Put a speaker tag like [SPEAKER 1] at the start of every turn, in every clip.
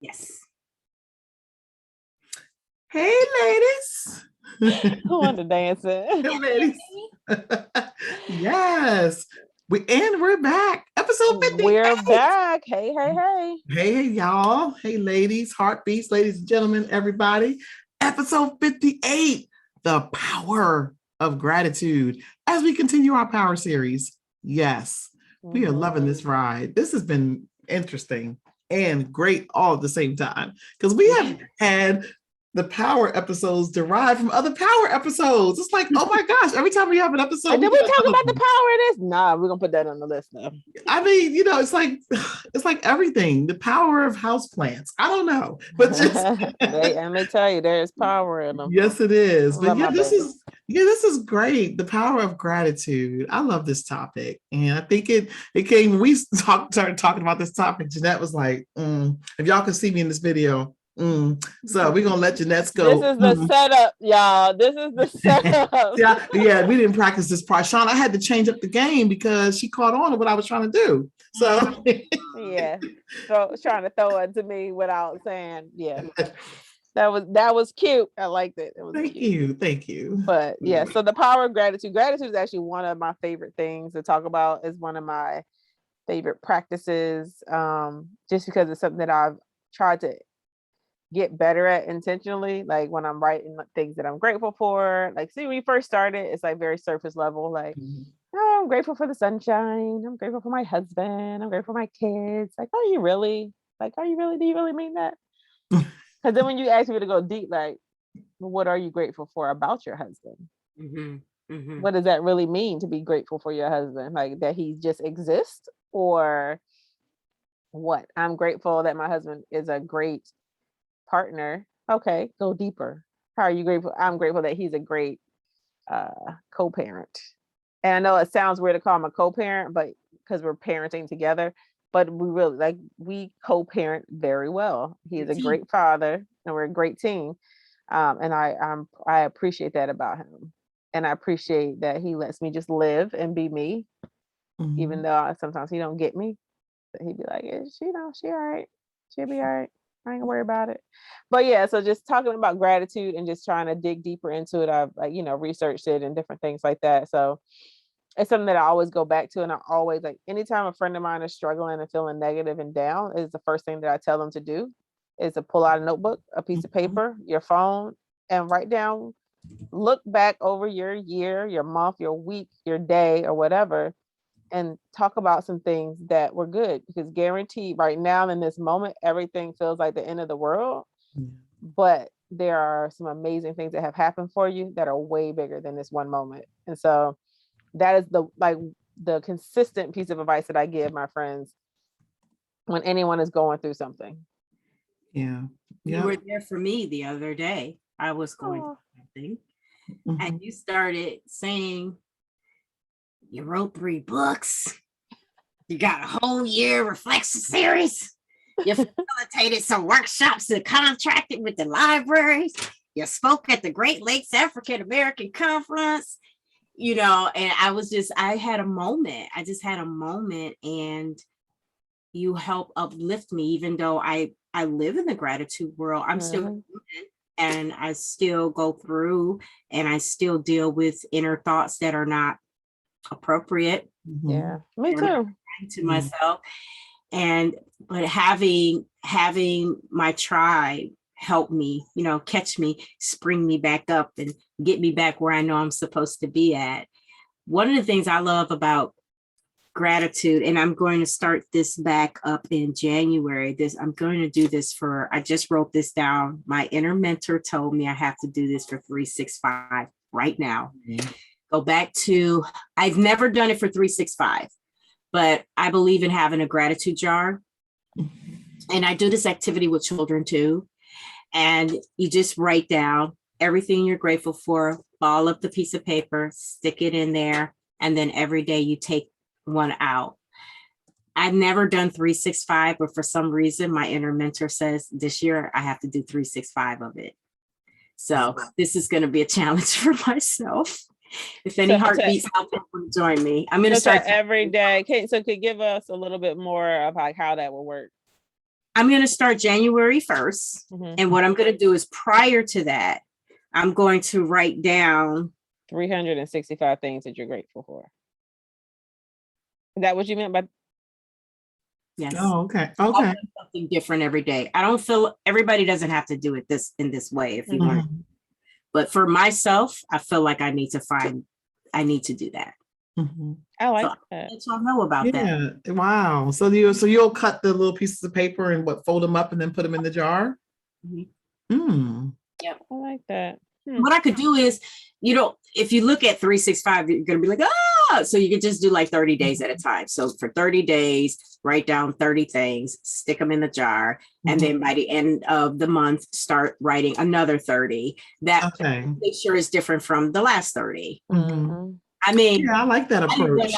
[SPEAKER 1] Yes.
[SPEAKER 2] Hey, ladies.
[SPEAKER 3] Who wanted to dance it?
[SPEAKER 2] Hey, ladies. Yes. We're back. Episode 58.
[SPEAKER 3] We're back. Hey, hey, hey.
[SPEAKER 2] Hey, y'all. Hey, ladies, heartbeats, ladies and gentlemen, everybody. Episode 58. The power of gratitude. As we continue our power series. Yes. We are loving this ride. This has been interesting and great all at the same time because we have had the power episodes derived from other power episodes. It's like, oh my gosh, every time we have an episode.
[SPEAKER 3] Did we talk about the power of this? Nah, we're gonna put that on the list now.
[SPEAKER 2] I mean, it's like everything. The power of houseplants. I don't know. But just
[SPEAKER 3] let me tell you, there's power in them.
[SPEAKER 2] Yes, it is. But this is great. The power of gratitude. I love this topic. And I think it came when we started talking about this topic. Jeanette was like, if y'all can see me in this video. So we're gonna let Jeanette go.
[SPEAKER 3] This is the setup, y'all. This is the setup.
[SPEAKER 2] yeah, we didn't practice this part. Shauna, I had to change up the game because she caught on to what I was trying to do. So
[SPEAKER 3] yeah. So trying to throw it to me without saying, yeah. That was cute. I liked it.
[SPEAKER 2] Thank you.
[SPEAKER 3] But yeah, so the power of gratitude. Gratitude is actually one of my favorite things to talk about. Is one of my favorite practices. Just because it's something that I've tried to get better at intentionally. Like when I'm writing things that I'm grateful for. Like, see, when we first started, it's like very surface level. Like, oh, I'm grateful for the sunshine. I'm grateful for my husband. I'm grateful for my kids. Like, are you really? Do you really mean that? Because then when you ask me to go deep, like, what are you grateful for about your husband? What does that really mean to be grateful for your husband? Like that he just exists, or what? I'm grateful that my husband is a great partner. Okay, go deeper. How are you grateful? I'm grateful that he's a great co-parent. And I know it sounds weird to call him a co-parent, but because we're parenting together, but we co-parent very well. He's a great father and we're a great team. And I appreciate that about him. And I appreciate that he lets me just live and be me, even though sometimes he don't get me. But he'd be like, she all right. She'll be all right. I ain't gonna worry about it. But yeah, so just talking about gratitude and just trying to dig deeper into it. I've researched it and different things like that. So it's something that I always go back to. And I always, like, anytime a friend of mine is struggling and feeling negative and down, is the first thing that I tell them to do is to pull out a notebook, a piece of paper, your phone, and write down, look back over your year, your month, your week, your day, or whatever, and talk about some things that were good. Because guaranteed right now in this moment, everything feels like the end of the world. But there are some amazing things that have happened for you that are way bigger than this one moment. And so that is the consistent piece of advice that I give my friends when anyone is going through something.
[SPEAKER 2] Yeah.
[SPEAKER 1] You were there for me the other day. I was going through something. And you started saying you wrote 3 books. You got a whole year reflection series. You facilitated some workshops and contracted with the libraries. You spoke at the Great Lakes African American Conference. And I had a moment. I just had a moment, and you help uplift me, even though I live in the gratitude world. I'm still human, and I still go through and I still deal with inner thoughts that are not appropriate.
[SPEAKER 3] Yeah, me too.
[SPEAKER 1] To myself. But having my tribe help me, catch me, spring me back up and get me back where I know I'm supposed to be at. One of the things I love about gratitude, and I'm going to start this back up in January. I'm going to do this I just wrote this down. My inner mentor told me I have to do this for 365 right now. Go back to, I've never done it for 365, but I believe in having a gratitude jar. And I do this activity with children too. And you just write down everything you're grateful for, ball up the piece of paper, stick it in there. And then every day you take one out. I've never done 365, but for some reason, my inner mentor says this year I have to do 365 of it. So this is going to be a challenge for myself. If any heartbeats out there want to join me, I'm going to start
[SPEAKER 3] every day. So could give us a little bit more of like how that will work.
[SPEAKER 1] I'm going to start January 1st.
[SPEAKER 3] Mhm.
[SPEAKER 1] And what I'm going to do is prior to that, I'm going to write down
[SPEAKER 3] 365 things that you're grateful for. Is that what you meant by?
[SPEAKER 1] yes.
[SPEAKER 2] Oh, okay.
[SPEAKER 1] I'll
[SPEAKER 2] Okay.
[SPEAKER 1] do something different every day. I don't feel everybody doesn't have to do it in this way if you want to.
[SPEAKER 2] Mhm.
[SPEAKER 1] But for myself, I feel like I need to do that.
[SPEAKER 2] Mhm.
[SPEAKER 3] I like
[SPEAKER 1] So
[SPEAKER 3] that.
[SPEAKER 1] let y'all know about that.
[SPEAKER 2] Yeah. Wow. So you'll cut the little pieces of paper and fold them up and then put them in the jar.
[SPEAKER 1] Mhm.
[SPEAKER 2] Mm.
[SPEAKER 1] Yep.
[SPEAKER 3] I like that.
[SPEAKER 1] What I could do is, if you look at 365, you're going to be like, so you could just do like 30 days at a time. So for 30 days, write down 30 things, stick them in the jar. And then by the end of the month, start writing another 30. That
[SPEAKER 2] Okay.
[SPEAKER 1] make sure is different from the last 30.
[SPEAKER 2] Mhm.
[SPEAKER 3] Mhm.
[SPEAKER 1] I mean,
[SPEAKER 2] Yeah, I like that approach.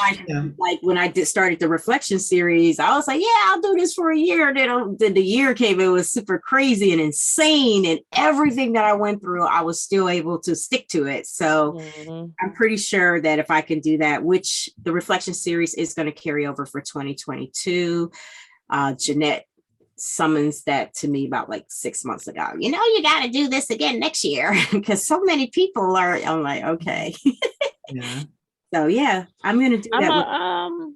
[SPEAKER 1] when I started the reflection series, I was like, yeah, I'll do this for a year. Then the year came, it was super crazy and insane. And everything that I went through, I was still able to stick to it. So
[SPEAKER 3] Mhm.
[SPEAKER 1] I'm pretty sure that if I can do that, which the reflection series is going to carry over for 2022, Jeanette summons that to me about like 6 months ago. You got to do this again next year because so many people I'm like, okay.
[SPEAKER 2] Yeah.
[SPEAKER 1] So yeah, I'm gonna do that.
[SPEAKER 3] I'm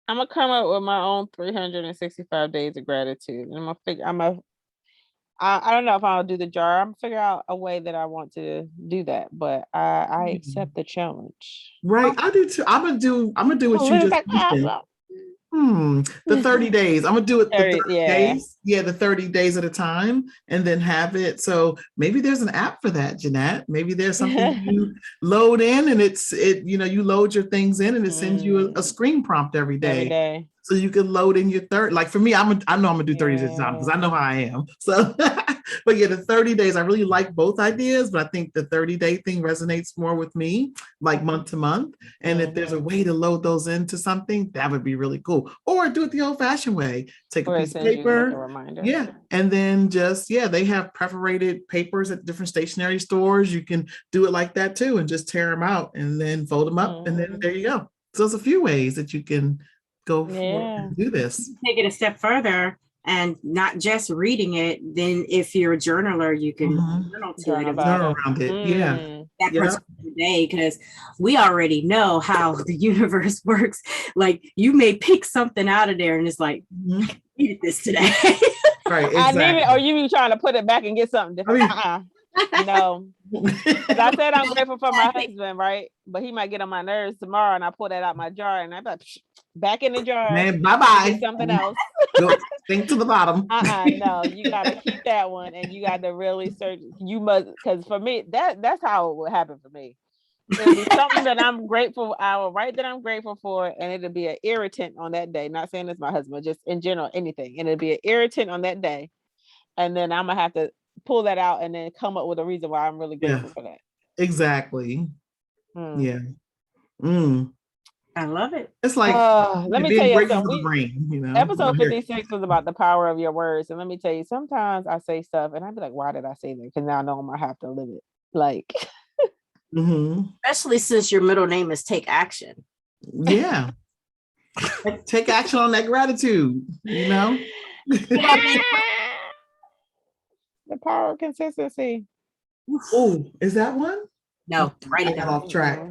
[SPEAKER 3] gonna come up with my own 365 days of gratitude. And I don't know if I'll do the jar. I'm gonna figure out a way that I want to do that, but I accept the challenge.
[SPEAKER 2] Right. I do too. I'm gonna do what you just mentioned. The 30 days. I'm gonna do it the 30 days. Yeah, the 30 days at a time and then have it. So maybe there's an app for that, Jeanette. Maybe there's something you load in and you load your things in and it sends you a screen prompt every day. So you can load in your like for me, I know I'm gonna do 30 days at a time because I know how I am. So but yeah, the 30 days, I really like both ideas, but I think the 30-day thing resonates more with me, like month to month. And if there's a way to load those into something, that would be really cool. Or do it the old-fashioned way. Take a piece of paper. Yeah. And then they have perforated papers at different stationery stores. You can do it like that too, and just tear them out and then fold them up. And then there you go. So there's a few ways that you can go for and do this.
[SPEAKER 1] Take it a step further and not just reading it. Then if you're a journaler, you can journal
[SPEAKER 2] around it. Yeah.
[SPEAKER 1] That particular day, because we already know how the universe works. Like you may pick something out of there and it's like, I needed this today.
[SPEAKER 2] Right. Exactly.
[SPEAKER 3] I need it, or you be trying to put it back and get something different. No. I said I'm grateful for my husband, right? But he might get on my nerves tomorrow and I pull that out my jar and I'm like, back in the jar.
[SPEAKER 2] Man, bye-bye.
[SPEAKER 3] Something else.
[SPEAKER 2] Go sink to the bottom.
[SPEAKER 3] No, you gotta keep that one and you gotta really search. You must, because for me, that's how it would happen for me. It'll be something that I'm grateful. I will write that I'm grateful for, and it'll be an irritant on that day. Not saying it's my husband, just in general, anything. And it'll be an irritant on that day. And then I'm gonna have to pull that out and then come up with a reason why I'm really grateful for that.
[SPEAKER 2] Exactly. Yeah.
[SPEAKER 1] I love it.
[SPEAKER 2] It's like
[SPEAKER 3] let me tell you something.
[SPEAKER 2] Brain,
[SPEAKER 3] Episode 56 was about the power of your words. And let me tell you, sometimes I say stuff and I'd be like, why did I say that? Because now I know I'm gonna have to live it. Like
[SPEAKER 1] especially since your middle name is Take Action.
[SPEAKER 2] Yeah. Take action on that gratitude,
[SPEAKER 3] The power of consistency.
[SPEAKER 2] Oh, is that one?
[SPEAKER 1] No, write it down.
[SPEAKER 2] Off track.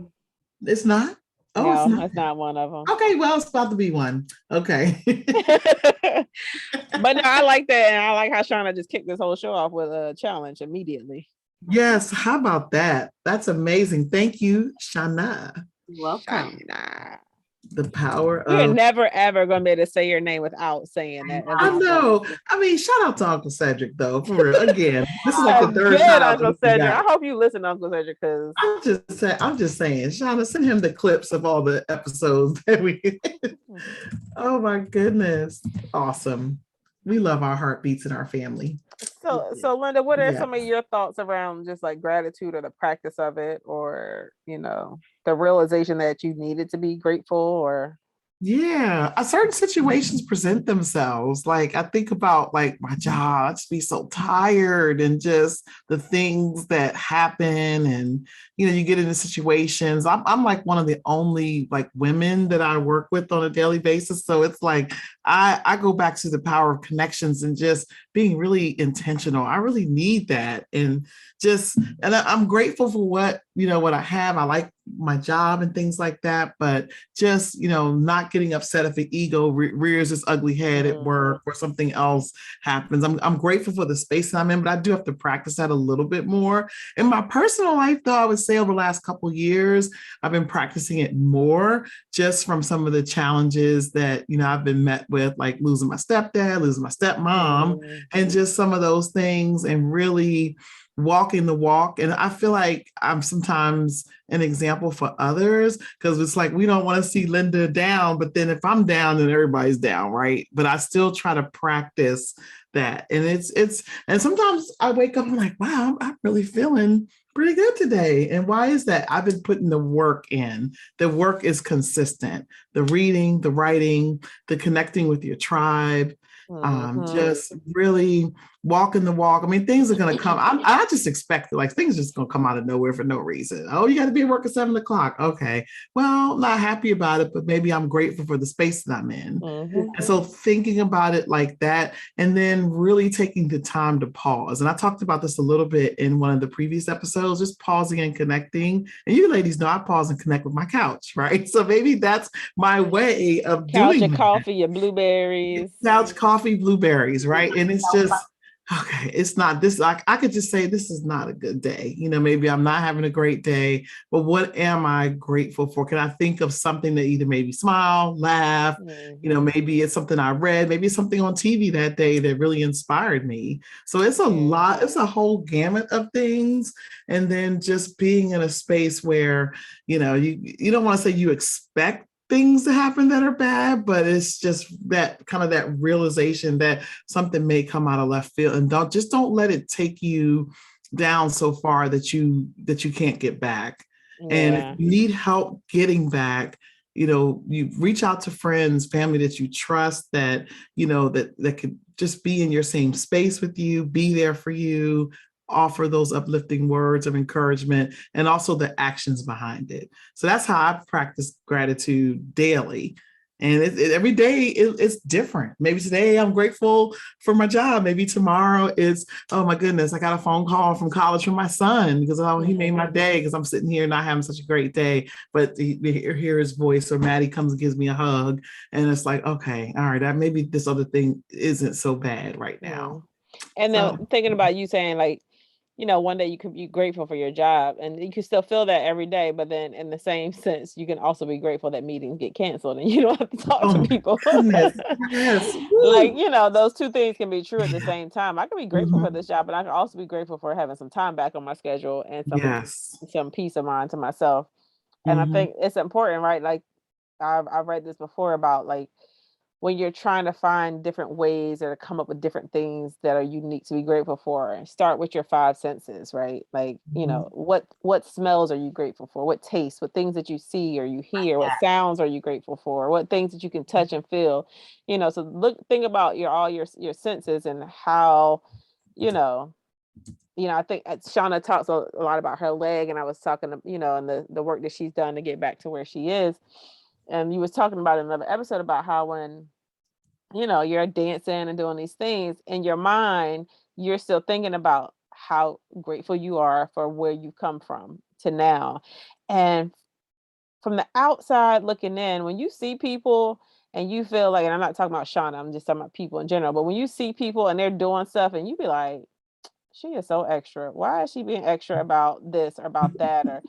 [SPEAKER 2] It's not?
[SPEAKER 3] Oh, no, that's not one of them.
[SPEAKER 2] Okay, well, it's about to be one. Okay.
[SPEAKER 3] But no, I like that. And I like how Shauna just kicked this whole show off with a challenge immediately.
[SPEAKER 2] Yes, how about that? That's amazing. Thank you, Shauna.
[SPEAKER 1] You're welcome.
[SPEAKER 3] Shauna.
[SPEAKER 2] The power
[SPEAKER 3] You're
[SPEAKER 2] of...
[SPEAKER 3] never ever gonna be able to say your name without saying that.
[SPEAKER 2] I know. I mean, shout out to Uncle Cedric though. For real. Again, this is like the third time.
[SPEAKER 3] Uncle Cedric. I hope you listen, Uncle Cedric, because
[SPEAKER 2] I'm just saying, Shauna, send him the clips of all the episodes that we. Oh my goodness, awesome! We love our heartbeats in our family.
[SPEAKER 3] So Linda, what are some of your thoughts around just like gratitude or the practice of it, or the realization that you needed to be grateful, or
[SPEAKER 2] Yeah, certain situations present themselves. Like I think about like my job, I just be so tired and just the things that happen and you get into situations. I'm like one of the only like women that I work with on a daily basis. So it's like I go back to the power of connections and just being really intentional. I really need that. And just I'm grateful for what I have. I like my job and things like that, but just not getting upset if the ego rears its ugly head at work or something else happens. I'm grateful for the space that I'm in, but I do have to practice that a little bit more in my personal life, though. I would say over the last couple of years I've been practicing it more, just from some of the challenges that I've been met with, like losing my stepdad, losing my stepmom, and just some of those things, and really walking the walk. And I feel like I'm sometimes an example for others, because it's like we don't want to see Linda down, but then if I'm down, then everybody's down, right? But I still try to practice that. And and sometimes I wake up, I'm like, wow, I'm really feeling pretty good today. And why is that? I've been putting the work in. The work is consistent. The reading, the writing, the connecting with your tribe, just really walking the walk. I mean, things are going to come. I just expect like things just going to come out of nowhere for no reason. Oh, you got to be at work at 7:00. Okay. Well, not happy about it, but maybe I'm grateful for the space that I'm in. And so thinking about it like that, and then really taking the time to pause. And I talked about this a little bit in one of the previous episodes, just pausing and connecting. And you ladies know I pause and connect with my couch, right? So maybe that's my way of
[SPEAKER 3] Couch,
[SPEAKER 2] doing
[SPEAKER 3] your
[SPEAKER 2] that.
[SPEAKER 3] coffee, your blueberries.
[SPEAKER 2] Couch, coffee, blueberries, right? And it's just, okay, it's not this. Like I could just say this is not a good day. Maybe I'm not having a great day, but what am I grateful for? Can I think of something that either made me smile, laugh? Maybe it's something I read, maybe it's something on TV that day that really inspired me. So it's a lot, it's a whole gamut of things. And then just being in a space where, you don't want to say you expect things to happen that are bad, but it's just that kind of that realization that something may come out of left field, and don't let it take you down so far that you can't get back. And if you need help getting back, you reach out to friends, family that you trust, that that could just be in your same space with you, be there for you, offer those uplifting words of encouragement, and also the actions behind it. So that's how I practice gratitude daily. And every day it's different. Maybe today I'm grateful for my job. Maybe tomorrow it's, oh my goodness, I got a phone call from college from my son because he made my day, because I'm sitting here not having such a great day. But to hear his voice, or Maddie comes and gives me a hug, and it's like, okay, all right, that maybe this other thing isn't so bad right now.
[SPEAKER 3] And then thinking about you saying like, one day you could be grateful for your job, and you can still feel that every day. But then in the same sense, you can also be grateful that meetings get canceled and you don't have to talk to people.
[SPEAKER 2] Yes.
[SPEAKER 3] Like, those two things can be true at the same time. I can be grateful for this job, but I can also be grateful for having some time back on my schedule and some peace of mind to myself. And I think it's important, right? Like I've read this before about like when you're trying to find different ways or come up with different things that are unique to be grateful for, start with your five senses, right? Like, what smells are you grateful for? What tastes, what things that you see or you hear, what sounds are you grateful for? What things that you can touch and feel, so think about all your senses and how, I think Shauna talks a lot about her leg, and I was talking, and the work that she's done to get back to where she is. And you was talking about in another episode about how when, you're dancing and doing these things in your mind, you're still thinking about how grateful you are for where you come from to now. And from the outside looking in, when you see people and you feel like, and I'm not talking about Shauna, I'm just talking about people in general, but when you see people and they're doing stuff and you be like, she is so extra. Why is she being extra about this or about that? Or,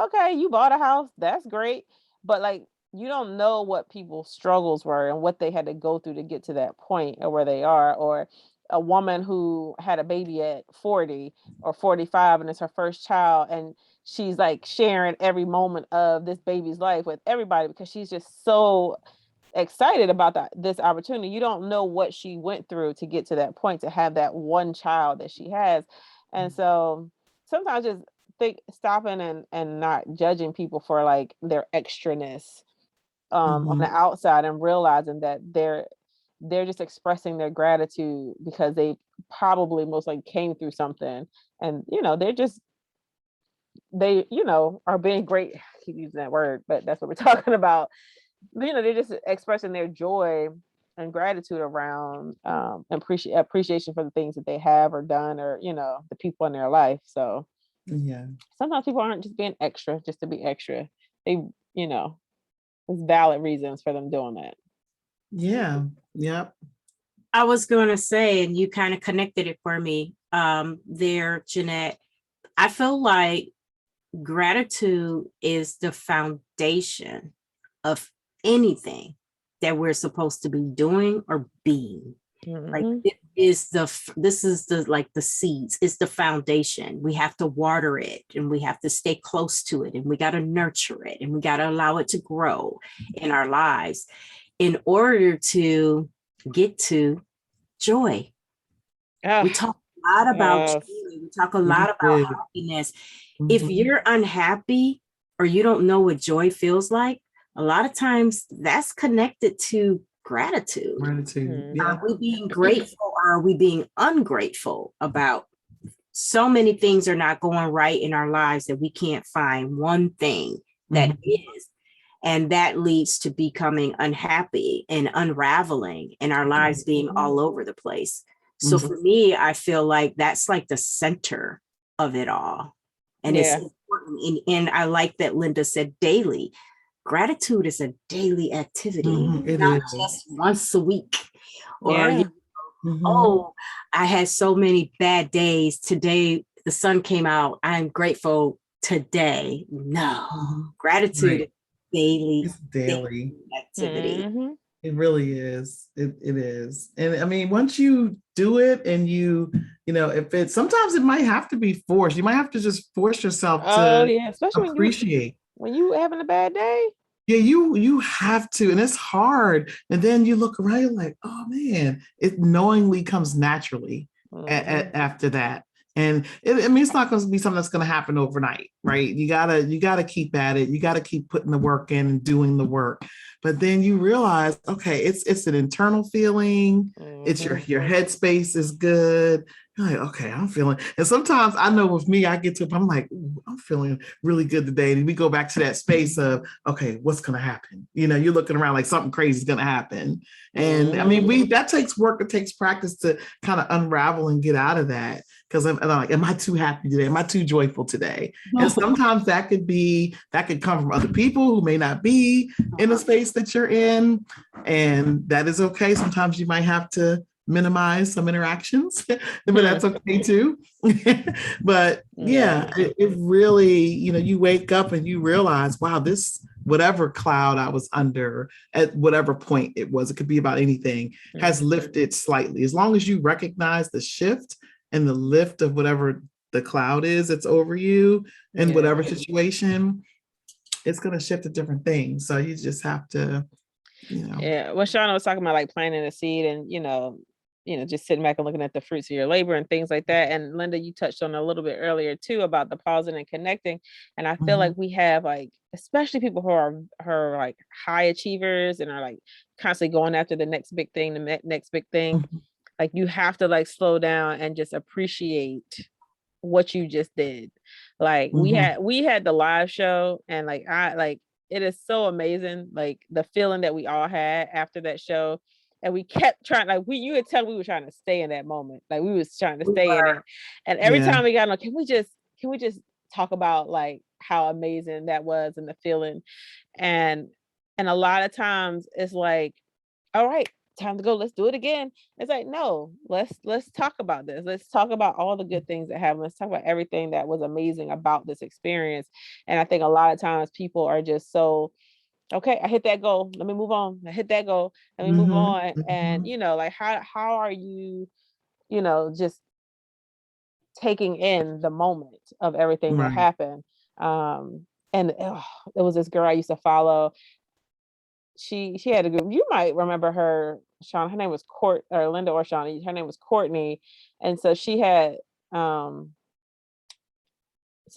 [SPEAKER 3] okay, you bought a house. That's great. But like, you don't know what people's struggles were and what they had to go through to get to that point or where they are. Or a woman who had a baby at 40 or 45 and it's her first child. And she's like sharing every moment of this baby's life with everybody because she's just so excited about this opportunity. You don't know what she went through to get to that point, to have that one child that she has. And so sometimes just stopping and not judging people for like their extraness on the outside, and realizing that they're just expressing their gratitude because they probably most likely came through something, and they are being great. I keep using that word, but that's what we're talking about. They're just expressing their joy and gratitude around appreciation for the things that they have or done, or the people in their life. So
[SPEAKER 2] Yeah.
[SPEAKER 3] sometimes people aren't just being extra just to be extra. They there's valid reasons for them doing that.
[SPEAKER 2] Yeah. Yep.
[SPEAKER 1] I was going to say, and you kind of connected it for me there, Jeanette. I feel like gratitude is the foundation of anything that we're supposed to be doing or being. Like this is the seeds, it's the foundation. We have to water it, and we have to stay close to it, and we got to nurture it, and we got to allow it to grow in our lives in order to get to joy. We talk a lot about joy. We talk a lot about happiness. If you're unhappy or you don't know what joy feels like, a lot of times that's connected to gratitude.
[SPEAKER 2] Yeah.
[SPEAKER 1] Are we being grateful, or are we being ungrateful about so many things are not going right in our lives that we can't find one thing that is, and that leads to becoming unhappy and unraveling, and our lives being all over the place. So for me, I feel like that's like the center of it all. And it's important. And I like that Linda said daily. Gratitude is a daily activity, not just once a week. Or, oh, I had so many bad days. Today, the sun came out. I'm grateful today. No, gratitude is daily activity.
[SPEAKER 2] It really is. It is. And I mean, once you do it and if it's sometimes it might have to be forced. You might have to just force yourself to
[SPEAKER 3] especially
[SPEAKER 2] appreciate
[SPEAKER 3] when you having a bad day.
[SPEAKER 2] Yeah, you have to, and it's hard. And then you look around, you're like, oh man, it knowingly comes naturally after that. And it's not going to be something that's going to happen overnight, right? You gotta keep at it. You gotta keep putting the work in and doing the work. But then you realize, okay, it's an internal feeling. It's your headspace is good. You're like, okay, I'm feeling. And sometimes I know with me, I get to, I'm like, I'm feeling really good today. And we go back to that space of, okay, what's going to happen? You're looking around like something crazy is going to happen. And I mean, that takes work. It takes practice to kind of unravel and get out of that. Because I'm like, am I too happy today? Am I too joyful today? And sometimes that could come from other people who may not be in a space that you're in. And that is okay. Sometimes you might have to minimize some interactions, but that's okay too. But it really, you wake up and you realize, wow, this whatever cloud I was under at whatever point it was, it could be about anything, has lifted slightly. As long as you recognize the shift and the lift of whatever the cloud is that's over you in whatever situation, it's going to shift to different things. So you just have to,
[SPEAKER 3] well, Shauna was talking about like planting a seed and just sitting back and looking at the fruits of your labor and things like that. And Linda, you touched on a little bit earlier too about the pausing and connecting. And I feel like we have like, especially people who are like high achievers and are like constantly going after the next big thing, the next big thing. Like you have to like slow down and just appreciate what you just did. Like we had the live show, and like it is so amazing, like the feeling that we all had after that show. And we kept trying, like you could tell we were trying to stay in that moment. Like we was trying to stay in it. And every time we got on, can we just talk about like how amazing that was and the feeling? And a lot of times it's like, all right, time to go, let's do it again. It's like, no, let's talk about this. Let's talk about all the good things that happened. Let's talk about everything that was amazing about this experience. And I think a lot of times people are just so, okay, I hit that goal, let me move on. I hit that goal, let me move on. And like how are you, just taking in the moment of everything that happened? And there was this girl I used to follow. She had a good, you might remember her, Shauna. Her name was Linda or Shauna. Her name was Courtney. And so she had, so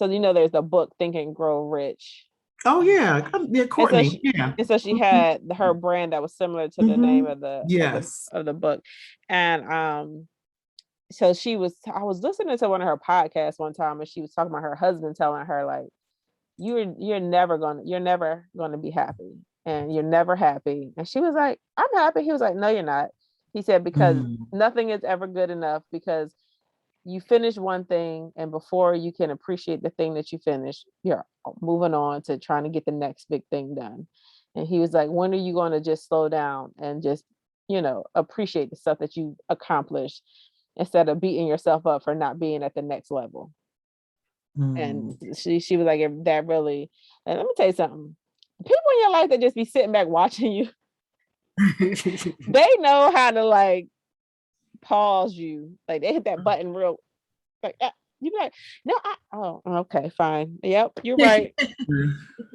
[SPEAKER 3] there's the book Think and Grow Rich.
[SPEAKER 2] Oh yeah, yeah, Courtney. Yeah.
[SPEAKER 3] And so she had her brand that was similar to the name of the
[SPEAKER 2] Yes.
[SPEAKER 3] of the book. And so I was listening to one of her podcasts one time, and she was talking about her husband telling her, like, you're never gonna be happy, and you're never happy. And she was like, I'm happy. He was like, no, you're not. He said, because nothing is ever good enough, because you finish one thing, and before you can appreciate the thing that you finished, you're moving on to trying to get the next big thing done. And he was like, when are you going to just slow down and just, appreciate the stuff that you accomplished, instead of beating yourself up for not being at the next level? And she was like, that really, and let me tell you something, people in your life that just be sitting back watching you, they know how to, like, pause you. Like, they hit that button real, like, you be like, no, oh, okay, fine, yep, you're right.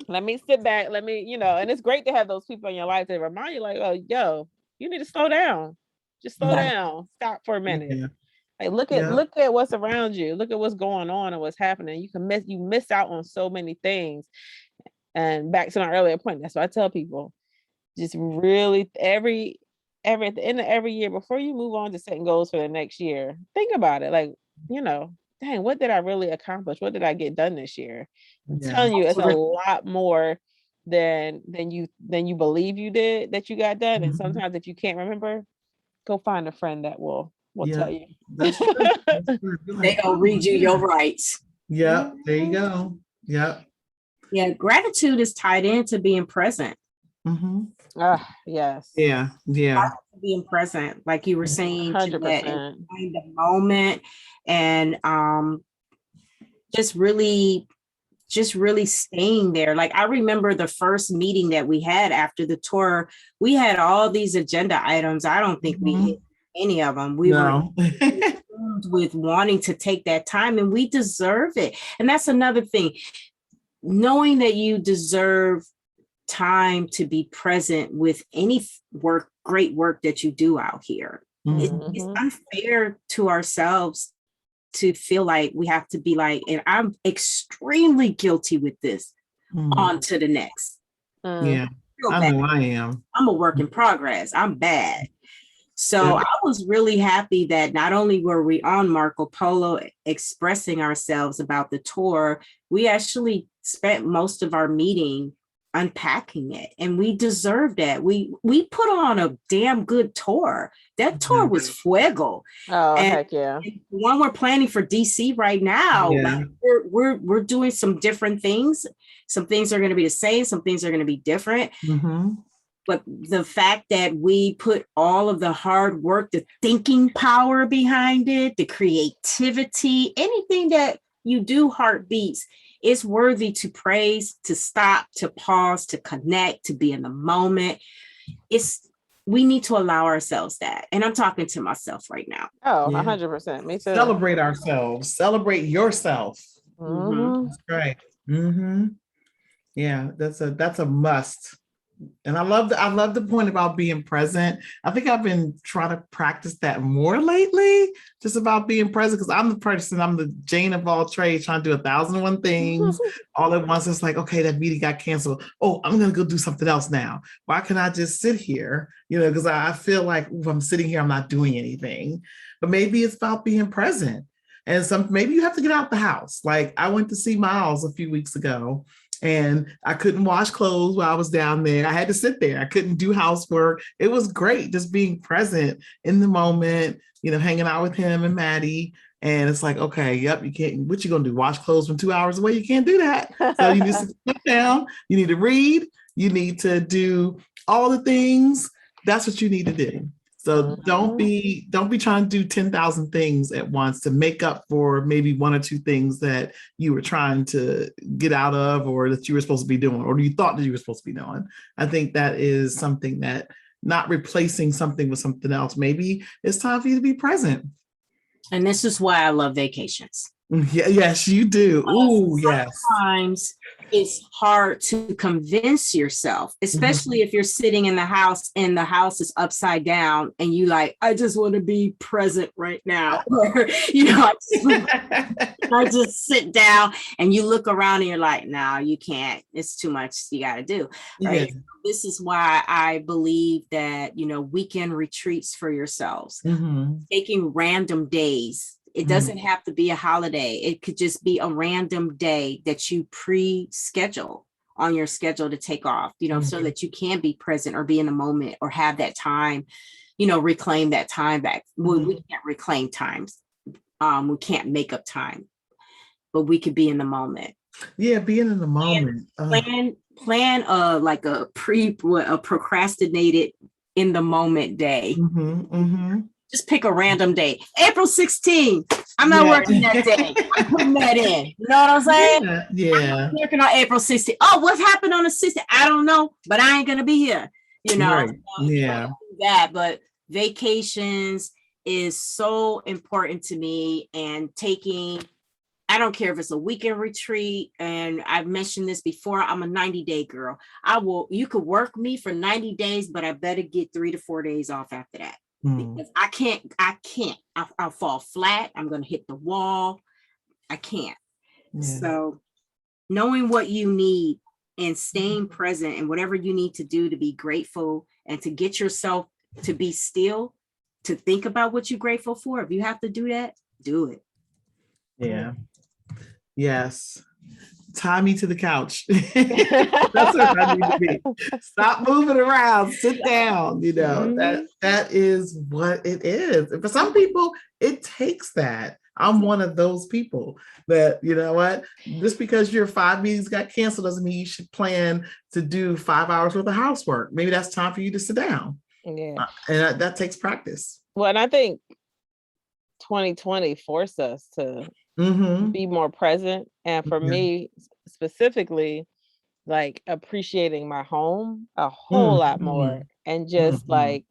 [SPEAKER 3] Let me sit back, let me, and it's great to have those people in your life that remind you, like, oh, yo, you need to slow down, just slow down, stop for a minute.
[SPEAKER 2] Yeah.
[SPEAKER 3] Like, look at what's around you, look at what's going on and what's happening. You miss out on so many things. And back to my earlier point, that's why I tell people, just really at the end of every year, before you move on to setting goals for the next year, think about it. Like, dang, what did I really accomplish? What did I get done this year? I'm telling you, it's a lot more than you believe you did, that you got done. And sometimes, if you can't remember, go find a friend that will tell you.
[SPEAKER 2] That's true. That's true.
[SPEAKER 1] They gonna read you your rights.
[SPEAKER 2] Yep, there you go. Yep.
[SPEAKER 1] Yeah, gratitude is tied into being present.
[SPEAKER 3] Yes.
[SPEAKER 2] Yeah.
[SPEAKER 1] Being present, like you were saying,
[SPEAKER 3] 100%.
[SPEAKER 1] in the moment, and just really staying there. Like, I remember the first meeting that we had after the tour, we had all these agenda items. I don't think we hit any of them. We were with wanting to take that time, and we deserve it. And that's another thing, knowing that you deserve time to be present with any great work that you do out here. It's unfair to ourselves to feel like we have to be like, and I'm extremely guilty with this, on to the next.
[SPEAKER 2] Yeah, I know I am.
[SPEAKER 1] I'm a work in progress. I'm bad. So I was really happy that not only were we on Marco Polo expressing ourselves about the tour, we actually spent most of our meeting unpacking it, and we deserve that. We put on a damn good tour. That tour was fuego.
[SPEAKER 3] Oh, and heck yeah.
[SPEAKER 1] The one we're planning for DC right now, like, we're doing some different things. Some things are going to be the same, some things are going to be different. But the fact that we put all of the hard work, the thinking power behind it, the creativity, anything that you do, heartbeats, is worthy to praise, to stop, to pause, to connect, to be in the moment. We need to allow ourselves that. And I'm talking to myself right now.
[SPEAKER 3] Oh, 100%. Me too.
[SPEAKER 2] Celebrate ourselves. Celebrate yourself. That's right. Yeah, that's a must. And I love the point about being present. I think I've been trying to practice that more lately, just about being present, because I'm the Jane of all trades, trying to do 1,001 things all at once. It's like, okay, that meeting got canceled. Oh, I'm going to go do something else now. Why can't I just sit here? Because I feel like if I'm sitting here, I'm not doing anything. But maybe it's about being present. And maybe you have to get out the house. Like, I went to see Miles a few weeks ago, and I couldn't wash clothes while I was down there. I had to sit there. I couldn't do housework. It was great just being present in the moment, hanging out with him and Maddie. And it's like, okay, yep, you can't, what you gonna do? Wash clothes from 2 hours away? You can't do that. So you need to sit down, you need to read, you need to do all the things. That's what you need to do. So don't be trying to do 10,000 things at once to make up for maybe one or two things that you were trying to get out of, or that you were supposed to be doing, or you thought that you were supposed to be doing. I think that is something that, not replacing something with something else. Maybe it's time for you to be present.
[SPEAKER 1] And this is why I love vacations.
[SPEAKER 2] Yes, you do. Ooh, yes.
[SPEAKER 1] Sometimes it's hard to convince yourself, especially if you're sitting in the house and the house is upside down and you like, I just want to be present right now. Or, I just sit down and you look around and you're like, no, you can't. It's too much you got to do. Right.
[SPEAKER 2] Yeah.
[SPEAKER 1] This is why I believe that, weekend retreats for yourselves, taking random days. It doesn't have to be a holiday. It could just be a random day that you pre-schedule on your schedule to take off, so that you can be present or be in the moment or have that time, reclaim that time back. Well, we can't reclaim times. We can't make up time, but we could be in the moment.
[SPEAKER 2] Yeah, being in the moment.
[SPEAKER 1] Plan like a procrastinated in the moment day. Just pick a random day. April 16th. I'm not working that day. I'm putting that in. You know what I'm saying?
[SPEAKER 2] Yeah.
[SPEAKER 1] I'm working on April 16th. Oh, what happened on the 16th? I don't know, but I ain't gonna be here.
[SPEAKER 2] Right. Yeah.
[SPEAKER 1] That, but vacations is so important to me, and I don't care if it's a weekend retreat, and I've mentioned this before, I'm a 90-day girl. You could work me for 90 days, but I better get 3 to 4 days off after that. Because I can't, I'll fall flat. I'm going to hit the wall. I can't. Yeah. So knowing what you need and staying present and whatever you need to do to be grateful and to get yourself to be still, to think about what you're grateful for. If you have to do that, do it.
[SPEAKER 2] Yeah. Yes. Tie me to the couch. That's what I need to be. Stop moving around. Sit down. That is what it is. And for some people, it takes that. I'm one of those people that, what? Just because your 5 meetings got canceled doesn't mean you should plan to do 5 hours worth of housework. Maybe that's time for you to sit down.
[SPEAKER 3] Yeah.
[SPEAKER 2] And that takes practice.
[SPEAKER 3] Well, and I think 2020 forced us to be more present. And for me specifically, like appreciating my home a whole lot more, and just like,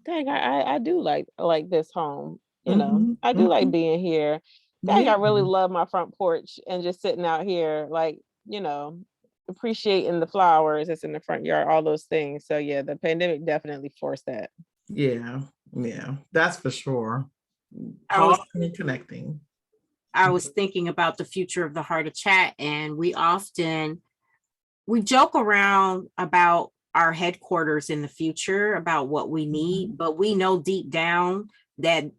[SPEAKER 3] dang, I do like this home. I do like being here. Dang, I really love my front porch and just sitting out here, like, appreciating the flowers that's in the front yard, all those things. So yeah, the pandemic definitely forced that.
[SPEAKER 2] Yeah, that's for sure. Connecting.
[SPEAKER 1] I was thinking about the future of the Heart of Chat, and we joke around about our headquarters in the future, about what we need, but we know deep down that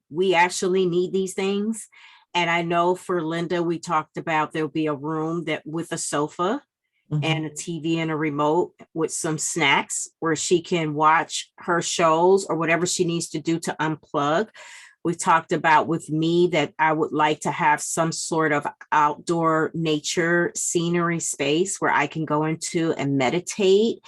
[SPEAKER 1] we actually need these things. And I know for Linda, we talked about there'll be a room that with a sofa and a TV and a remote with some snacks where she can watch her shows or whatever she needs to do to unplug. We talked about with me that I would like to have some sort of outdoor nature scenery space where I can go into and meditate.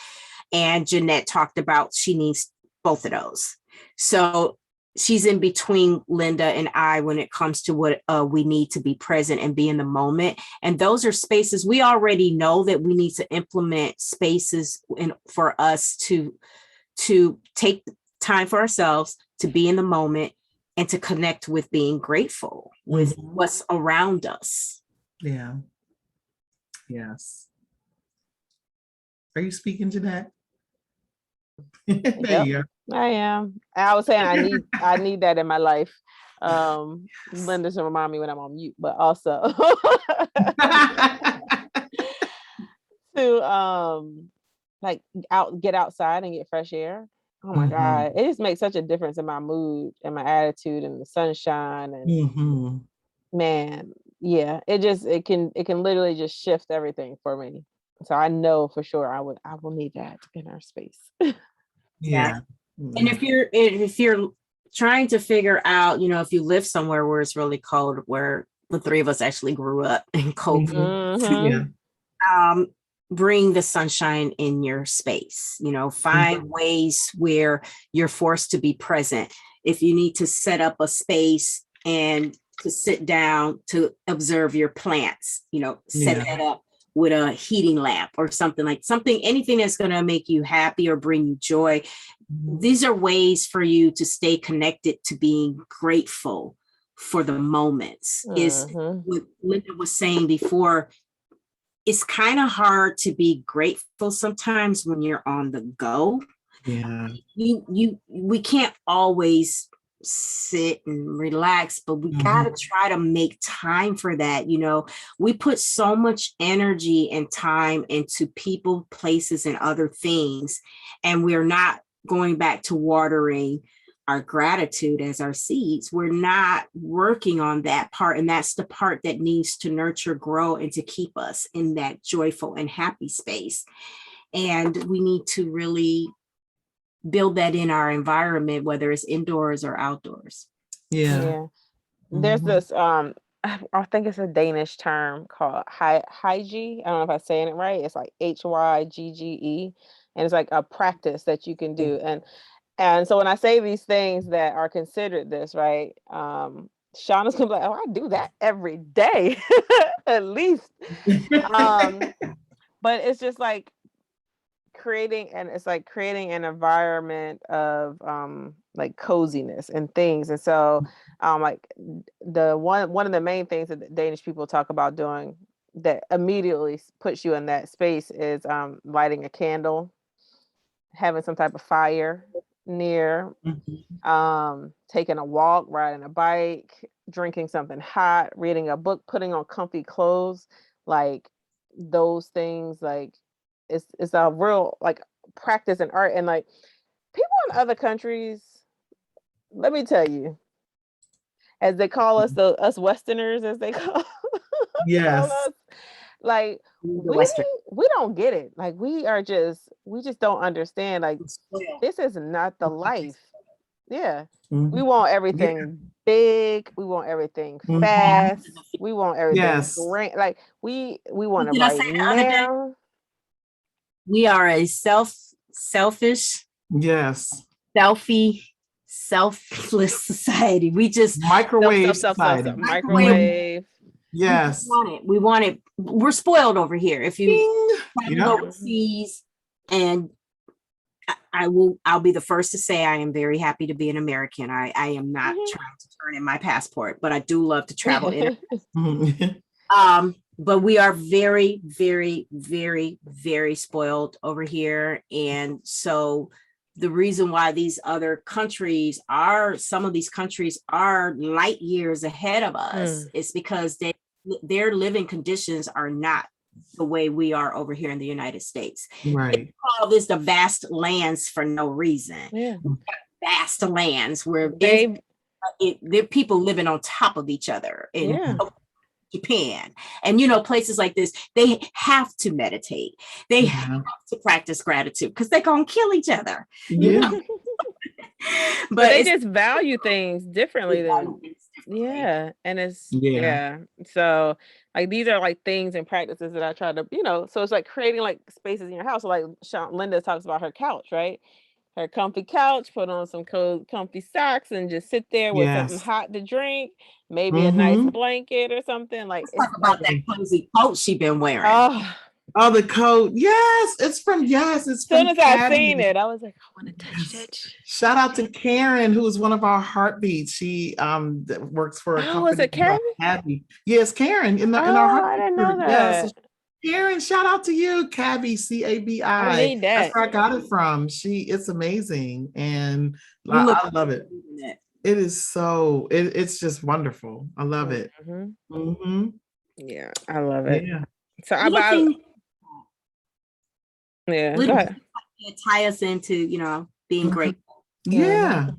[SPEAKER 1] And Jeanette talked about she needs both of those. So she's in between Linda and I when it comes to what we need to be present and be in the moment. And those are spaces we already know that we need to implement spaces for us to take time for ourselves, to be in the moment, and to connect with being grateful with what's around us.
[SPEAKER 2] Yeah. Yes. Are you speaking, Jeanette? There you go.
[SPEAKER 3] I am. I was saying I need that in my life. Linda to remind me when I'm on mute, but also to get outside and get fresh air. Oh my God. It just makes such a difference in my mood and my attitude and the sunshine. And man, yeah, it can literally just shift everything for me. So I know for sure I will need that in our space.
[SPEAKER 1] Yeah. And if you're trying to figure out, if you live somewhere where it's really cold, where the three of us actually grew up in cold, bring the sunshine in your space, find ways where you're forced to be present. If you need to set up a space and to sit down to observe your plants, set that up with a heating lamp or anything that's going to make you happy or bring you joy. These are ways for you to stay connected to being grateful for the moments. Is what Linda was saying before. it's kind of hard to be grateful sometimes when you're on the go.
[SPEAKER 2] Yeah.
[SPEAKER 1] We can't always sit and relax, but we got to try to make time for that. We put so much energy and time into people, places, and other things, and we're not going back to watering our gratitude as our seeds. We're not working on that part, and that's the part that needs to nurture, grow, and to keep us in that joyful and happy space. And we need to really build that in our environment, whether it's indoors or outdoors.
[SPEAKER 2] Yeah.
[SPEAKER 3] There's this I think it's a Danish term called hygie. I don't know if I'm saying it right. It's like HYGGE, and it's like a practice that you can do. And so when I say these things that are considered this, right? Shauna's gonna be like, oh, I do that every day, at least. But it's just like creating an environment of like coziness and things. And so like the one of the main things that the Danish people talk about doing that immediately puts you in that space is lighting a candle, having some type of fire near, taking a walk, riding a bike, drinking something hot, reading a book, putting on comfy clothes, like those things. Like it's a real like practice and art. And like people in other countries, let me tell you, as they call us, us Westerners, as they call
[SPEAKER 2] Yes.
[SPEAKER 3] us, like we don't get it. Like we just don't understand. Like this is not the life. Yeah. We want everything big. We want everything fast. We want everything great. Like we want it right now.
[SPEAKER 1] We are a selfish, selfless society. We just
[SPEAKER 2] microwave society.
[SPEAKER 3] Microwave.
[SPEAKER 2] Yes.
[SPEAKER 1] We want it. We're spoiled over here. If you go overseas, and I'll be the first to say I am very happy to be an American. I am not trying to turn in my passport, but I do love to travel. But we are very, very, very, very spoiled over here. And so the reason why some of these countries are light years ahead of us is because their living conditions are not the way we are over here in the United States.
[SPEAKER 2] Right.
[SPEAKER 1] They call this the vast lands for no reason.
[SPEAKER 3] Yeah.
[SPEAKER 1] Vast lands where there are people living on top of each other in Japan. And places like this, they have to meditate. They have to practice gratitude because they're gonna kill each other.
[SPEAKER 2] Yeah.
[SPEAKER 3] But they just value things differently than and it's so like these are like things and practices that I try to so it's like creating like spaces in your house. So like Linda talks about her couch, right? Her comfy couch, put on some comfy socks and just sit there with something hot to drink, maybe a nice blanket or something. Like
[SPEAKER 1] let's talk about that cozy coat she been wearing.
[SPEAKER 2] Oh, the coat. Yes, it's from
[SPEAKER 3] As soon as I seen it, I was like, I want to touch it.
[SPEAKER 2] Shout out to Karen, who is one of our heartbeats. She works for a company.
[SPEAKER 3] Was it Karen?
[SPEAKER 2] Yes, Karen in our heartbeat.
[SPEAKER 3] I didn't know that. Yes.
[SPEAKER 2] Karen, shout out to you, Cabby, CABI.
[SPEAKER 3] I need that.
[SPEAKER 2] That's where I got it from. It's amazing, and I love it. It is so. It's just wonderful. I love it.
[SPEAKER 3] Yeah, I love it.
[SPEAKER 2] Yeah.
[SPEAKER 3] So go ahead.
[SPEAKER 1] Tie us into being grateful.
[SPEAKER 2] Yeah.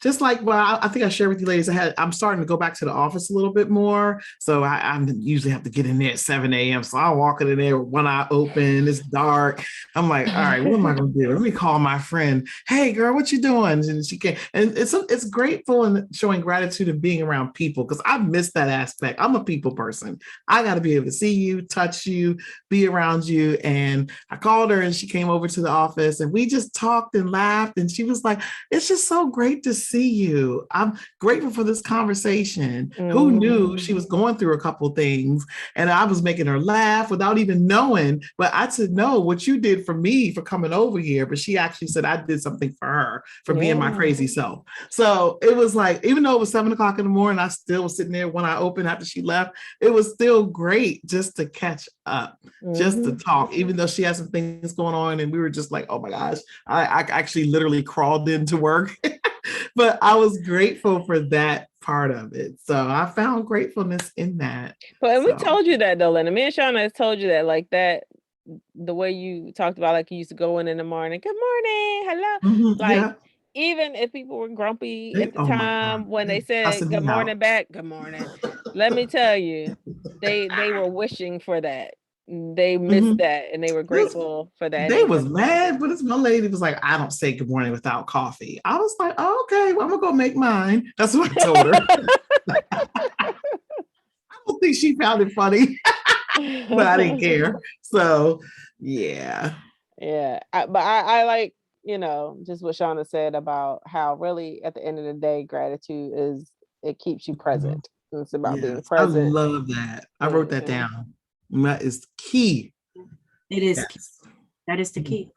[SPEAKER 2] Just like, I think I shared with you ladies, I'm starting to go back to the office a little bit more. So I usually have to get in there at 7 a.m. So I'm walking in there with one eye open. It's dark. I'm like, all right, what am I going to do? Let me call my friend. Hey girl, what you doing? And she can, and it's grateful and showing gratitude and being around people. Cause I've missed that aspect. I'm a people person. I got to be able to see you, touch you, be around you. And I called her and she came over to the office and we just talked and laughed. And she was like, it's just so great to see you. I'm grateful for this conversation. Who knew she was going through a couple things and I was making her laugh without even knowing, but I said, no, what you did for me for coming over here. But she actually said I did something for her for being my crazy self. So it was like, even though it was 7 o'clock in the morning, I still was sitting there when I opened after she left. It was still great just to catch up just to talk, even though she had some things going on. And we were just like, oh my gosh, I actually literally crawled into work. But I was grateful for that part of it. So I found gratefulness in that.
[SPEAKER 3] But we told you that though, Linda. Me and Shauna has told you that, like that, the way you talked about, like you used to go in the morning, good morning, hello. Like even if people were grumpy at the time when they said good morning back, good morning. Let me tell you, they were wishing for that. They missed that and they were grateful for that.
[SPEAKER 2] They was mad, but this one lady was like, I don't say good morning without coffee. I was like, oh, okay, well, I'm gonna go make mine. That's what I told her. I don't think she found it funny, but I didn't care. So yeah.
[SPEAKER 3] But I like, just what Shauna said about how really at the end of the day, gratitude is, it keeps you present. It's about being present.
[SPEAKER 2] I love that. I wrote that down. That is key.
[SPEAKER 1] It is. Key. That is the key.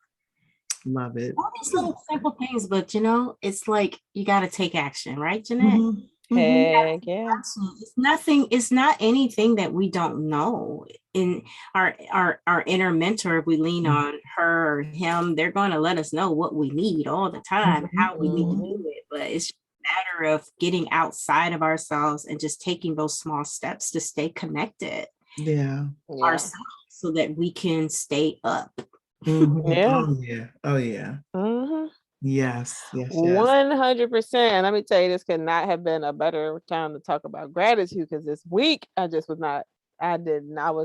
[SPEAKER 2] Love it.
[SPEAKER 1] All these little simple things, but it's like you got to take action, right, Jeanette?
[SPEAKER 3] Heck yeah.
[SPEAKER 1] It's not anything that we don't know. In our inner mentor, if we lean on her or him, they're going to let us know what we need all the time, how we need to do it. But it's just a matter of getting outside of ourselves and just taking those small steps to stay connected. Ourselves, so that we can stay up.
[SPEAKER 2] Oh yeah. Yes.
[SPEAKER 3] 100%. Let me tell you, this could not have been a better time to talk about gratitude, because this week I was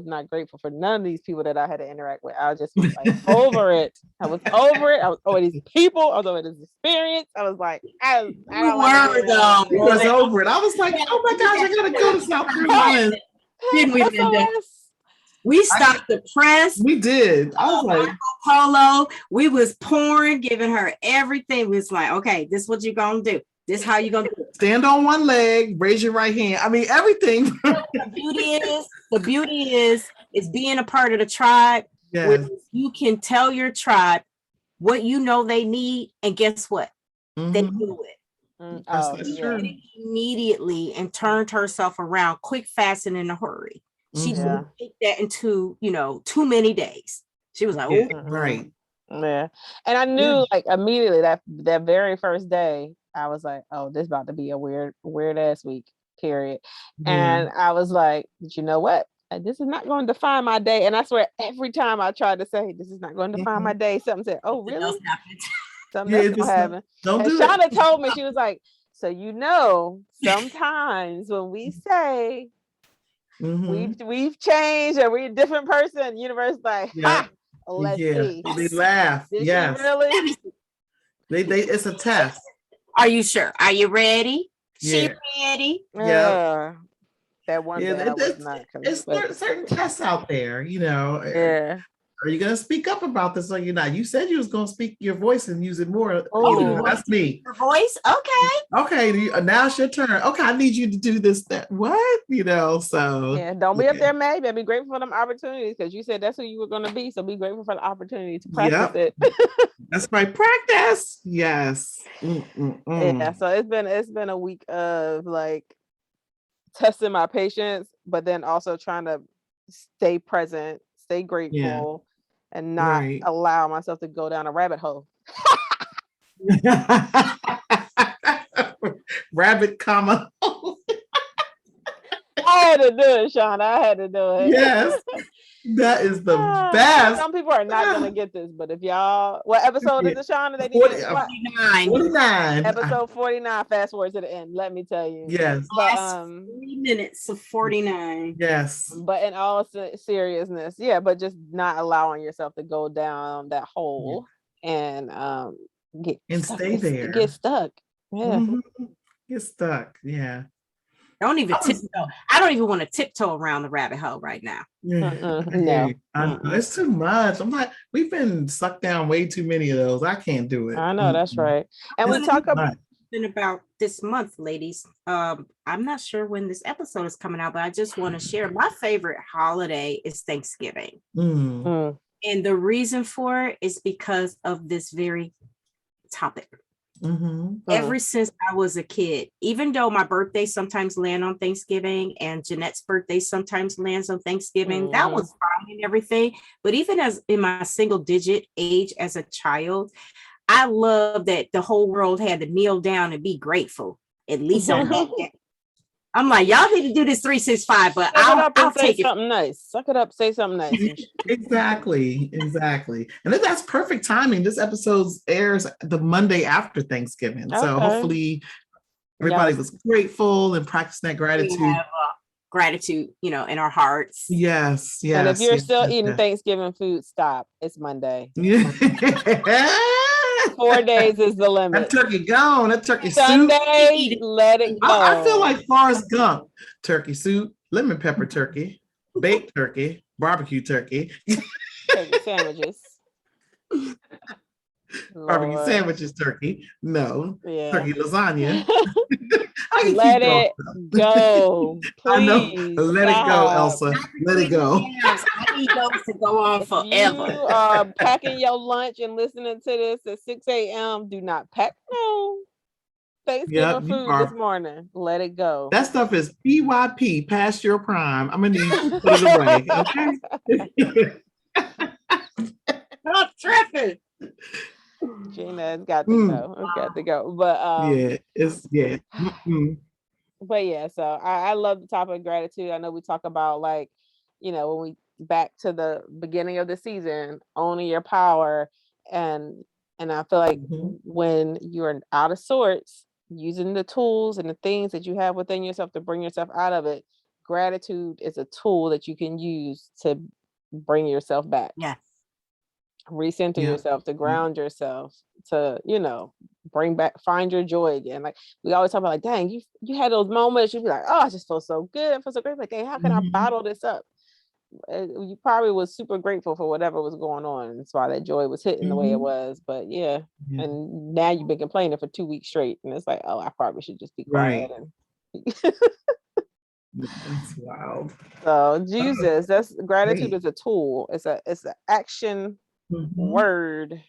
[SPEAKER 3] not grateful for none of these people that I had to interact with. I just was like over it. I was over it. I was over these people. I was over this experience. I was like, I
[SPEAKER 2] was over it. I was like, oh my gosh, I gotta go to South Carolina.
[SPEAKER 1] Didn't we, Linda? We stopped the press.
[SPEAKER 2] We did. I was like,
[SPEAKER 1] Polo. We was pouring, giving her everything. We was like, okay, this is what you're gonna do. This is how you're gonna do it.
[SPEAKER 2] Stand on one leg, raise your right hand. I mean, everything.
[SPEAKER 1] The beauty is being a part of the tribe. Where you can tell your tribe what you know they need, and guess what? They do it. Immediately, and turned herself around quick, fast, and in a hurry. She didn't take that into too many days. She was like,
[SPEAKER 2] right.
[SPEAKER 3] Yeah. And I knew like immediately that very first day, I was like, oh, this is about to be a weird ass week, period. And I was like, you know what? This is not going to define my day. And I swear every time I tried to say this is not going to define my day, something said, oh, really? Something else gonna happen. And Shauna told me, she was like, so sometimes when we say we've changed or we're a different person, the universe is like, let's see.
[SPEAKER 2] They laugh.
[SPEAKER 3] Did she really?
[SPEAKER 2] They it's a test.
[SPEAKER 1] Are you sure? Are you ready? She ready?
[SPEAKER 2] Yeah.
[SPEAKER 3] That one day I was not.
[SPEAKER 2] It's certain tests out there, Are you going to speak up about this or you're not? You said you was going to speak your voice and use it more. Oh, that's me.
[SPEAKER 1] Your voice? Okay.
[SPEAKER 2] Now it's your turn. Okay, I need you to do this, that. What? So.
[SPEAKER 3] Yeah, don't be up there mad. Be grateful for them opportunities, because you said that's who you were going to be. So be grateful for the opportunity to practice it.
[SPEAKER 2] That's my practice. Yes.
[SPEAKER 3] Yeah, so it's been a week of like testing my patience, but then also trying to stay present, stay grateful, and not allow myself to go down a rabbit hole.
[SPEAKER 2] Rabbit, comma.
[SPEAKER 3] I had to do it, Shauna. I had to do it.
[SPEAKER 2] Yes. That is the best.
[SPEAKER 3] Some people are not going to get this, but if y'all, what episode is it, Shauna? They did
[SPEAKER 2] 49.
[SPEAKER 3] Episode 49. Fast forward to the end. Let me tell you.
[SPEAKER 2] Yes.
[SPEAKER 1] But 3 minutes of 49.
[SPEAKER 2] Yes.
[SPEAKER 3] But in all seriousness, but just not allowing yourself to go down that hole and
[SPEAKER 2] stay there.
[SPEAKER 3] Get stuck. Yeah.
[SPEAKER 2] Get stuck. Yeah.
[SPEAKER 1] Don't even tiptoe. I don't even want to tiptoe around the rabbit hole right now.
[SPEAKER 3] No.
[SPEAKER 2] It's too much. I'm like, we've been sucked down way too many of those. I can't do it.
[SPEAKER 3] I know, that's right. And we talk about
[SPEAKER 1] this month, ladies. I'm not sure when this episode is coming out, but I just want to share my favorite holiday is Thanksgiving. And the reason for it is because of this very topic. Ever since I was a kid, even though my birthday sometimes land on Thanksgiving and Jeanette's birthday sometimes lands on Thanksgiving, that was fine and everything. But even as in my single digit age as a child, I love that the whole world had to kneel down and be grateful, at least on that day. I'm like, y'all need to do this 365, but I'll take it.
[SPEAKER 3] Something nice. Suck it up, say something nice.
[SPEAKER 2] Exactly. And then that's perfect timing. This episode airs the Monday after Thanksgiving. So hopefully everybody was grateful and practicing that gratitude.
[SPEAKER 1] We have, gratitude, in our hearts.
[SPEAKER 2] Yes.
[SPEAKER 3] And if you're still eating Thanksgiving food, stop. It's Monday. 4 days is the limit.
[SPEAKER 2] That turkey gone. That turkey
[SPEAKER 3] Sunday,
[SPEAKER 2] soup.
[SPEAKER 3] let it go.
[SPEAKER 2] I feel like Forrest Gump. Turkey soup, lemon pepper turkey, baked turkey, barbecue turkey.
[SPEAKER 3] Turkey sandwiches.
[SPEAKER 2] Barbecue sandwiches, turkey. No.
[SPEAKER 3] Yeah.
[SPEAKER 2] Turkey lasagna.
[SPEAKER 3] Let it go. Please.
[SPEAKER 2] I know. Let it go, Elsa. Let it go.
[SPEAKER 1] I need those to go on forever.
[SPEAKER 3] You are packing your lunch and listening to this at 6 a.m. Do not pack no Thanksgiving food this morning. Let it go.
[SPEAKER 2] That stuff is PYP, past your prime. I'm going to need to put it away. Okay?
[SPEAKER 1] Not tripping.
[SPEAKER 3] Gina's got to go. It's got to go. But But yeah, so I love the topic of gratitude. I know we talk about when we back to the beginning of the season, owning your power, and I feel like when you're out of sorts, using the tools and the things that you have within yourself to bring yourself out of it, gratitude is a tool that you can use to bring yourself back.
[SPEAKER 1] Yes.
[SPEAKER 3] Recenter yourself, to ground yourself, to find your joy again. Like we always talk about, like, dang, you had those moments, you'd be like, oh, I just feel so good, I feel so great, like, dang, how can I bottle this up? You probably was super grateful for whatever was going on, that's why that joy was hitting the way it was. But and now you've been complaining for 2 weeks straight, and it's like, oh, I probably should just be quiet.
[SPEAKER 2] That's wild.
[SPEAKER 3] So Jesus, that's gratitude is a tool. It's an action word.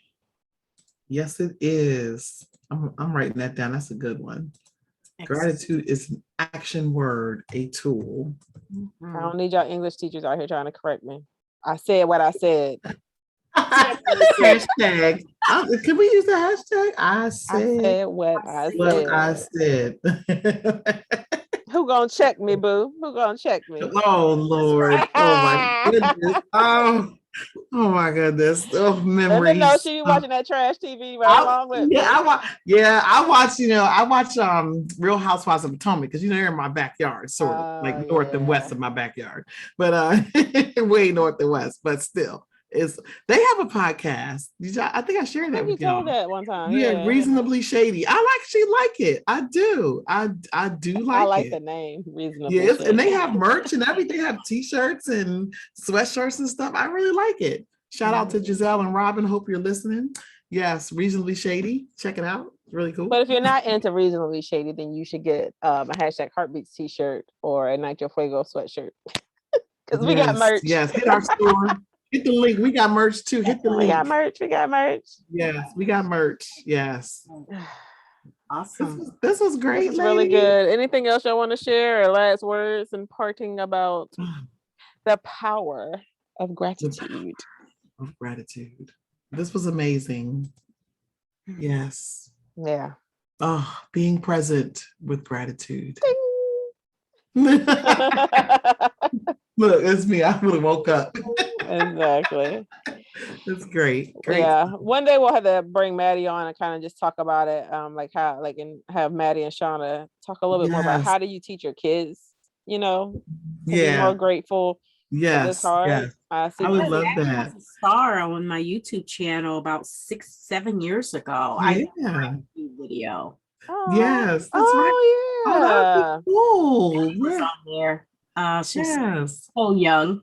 [SPEAKER 2] Yes, it is. I'm writing that down. That's a good one. Excellent. Gratitude is an action word, a tool.
[SPEAKER 3] I don't need y'all English teachers out here trying to correct me. I said what I said.
[SPEAKER 2] Hashtag. Can we use the hashtag? I said
[SPEAKER 3] what I said. Who gonna check me, boo? Who gonna check me?
[SPEAKER 2] Oh Lord! Oh my goodness! Oh my goodness! Oh, memories.
[SPEAKER 3] Let me know she watching that trash TV along with me.
[SPEAKER 2] I watch Real Housewives of Potomac, because they're in my backyard, sort of like north and west of my backyard, but way north and west, but still. They have a podcast. I think I shared that with y'all.
[SPEAKER 3] That one time.
[SPEAKER 2] Yeah, Reasonably Shady. I actually like it. I do. I do like it. I
[SPEAKER 3] like the name Reasonably Shady.
[SPEAKER 2] And they have merch and everything. They have t-shirts and sweatshirts and stuff. I really like it. Shout out to Giselle and Robin. Hope you're listening. Yes, Reasonably Shady. Check it out. It's really cool.
[SPEAKER 3] But if you're not into Reasonably Shady, then you should get a hashtag Heartbeats t-shirt or a Nitro Fuego sweatshirt. Because we got merch.
[SPEAKER 2] Yes, hit our store. Hit the link. We got merch too. Hit the link.
[SPEAKER 3] We got merch.
[SPEAKER 2] Yes, we got merch. Yes.
[SPEAKER 1] Awesome.
[SPEAKER 2] This was great.
[SPEAKER 3] This is really good. Anything else y'all want to share, or last words imparting about the power of gratitude?
[SPEAKER 2] This was amazing. Yes.
[SPEAKER 3] Yeah.
[SPEAKER 2] Oh, being present with gratitude. Look, it's me. I would have woke up.
[SPEAKER 3] Exactly.
[SPEAKER 2] That's great.
[SPEAKER 3] Yeah. One day we'll have to bring Maddie on and kind of just talk about it. And have Maddie and Shauna talk a little bit more about how do you teach your kids, to be more grateful.
[SPEAKER 2] Yes.
[SPEAKER 3] It's hard.
[SPEAKER 2] Yes.
[SPEAKER 3] I
[SPEAKER 2] would love that.
[SPEAKER 1] Was a star on my YouTube channel about 6-7 years ago. I video.
[SPEAKER 2] Yes, that's right.
[SPEAKER 3] Yeah.
[SPEAKER 2] Oh, cool.
[SPEAKER 1] Was on there. She's so young.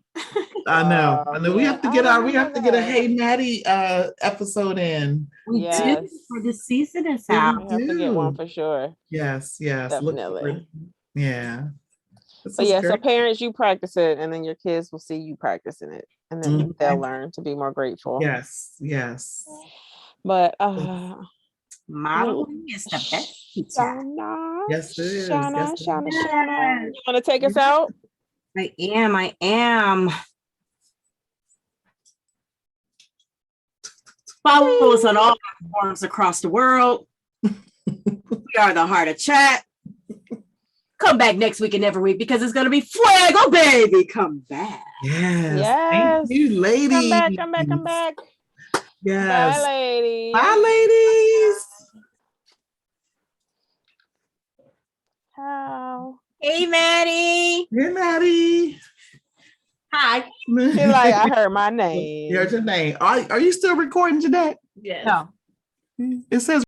[SPEAKER 2] I know. We have to get a Hey Maddie episode in.
[SPEAKER 1] We do, for the season is out.
[SPEAKER 3] We have to get one for sure.
[SPEAKER 2] Yes.
[SPEAKER 3] Definitely.
[SPEAKER 2] Yeah.
[SPEAKER 3] So so parents, you practice it, and then your kids will see you practicing it, and then they'll learn to be more grateful.
[SPEAKER 2] Yes.
[SPEAKER 3] But
[SPEAKER 1] Modeling is the best teacher.
[SPEAKER 3] Shauna.
[SPEAKER 2] Yes, it is.
[SPEAKER 3] Shauna,
[SPEAKER 2] Yes, it
[SPEAKER 3] Shauna,
[SPEAKER 2] is.
[SPEAKER 3] Shauna. You want to take us out?
[SPEAKER 1] I am. Follow us on all platforms across the world. We are the Heart of Chat. Come back next week and every week because it's going to be Fuego, baby. Come back.
[SPEAKER 2] Yes.
[SPEAKER 3] Yes.
[SPEAKER 2] Thank you, ladies.
[SPEAKER 3] Come back.
[SPEAKER 2] Yes.
[SPEAKER 3] Bye, ladies.
[SPEAKER 2] Bye, ladies.
[SPEAKER 3] How?
[SPEAKER 1] Hey, Maddie.
[SPEAKER 2] Hey, Maddie.
[SPEAKER 1] Hi.
[SPEAKER 3] Feel like I heard my name.
[SPEAKER 2] Here's your name. Are you still recording, Jeanette?
[SPEAKER 1] Yes. No.
[SPEAKER 2] It says